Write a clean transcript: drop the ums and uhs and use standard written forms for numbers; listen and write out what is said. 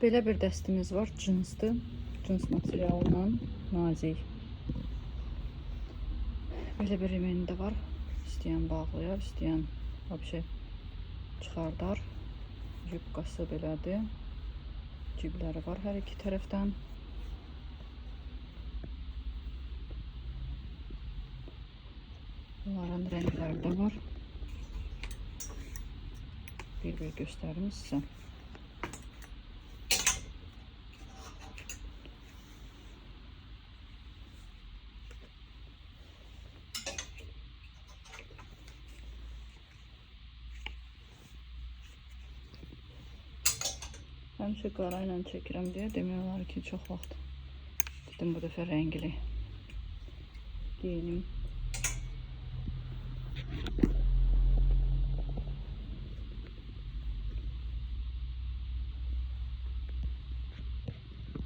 Belə bir dəstimiz var, cinsdir. Cins materialından nazik. Belə bir remeni də var. İstəyən bağlayar, istəyən vəbşə çıxardar. Yubqası belədir. Cibləri var hər iki tərəfdən. Bunların rəngləri də var. Bir göstərim sizə. Həmişə qara ilə çəkirəm deyə demək olar ki, çox vaxt dedim bu dəfə rəngli geyinim.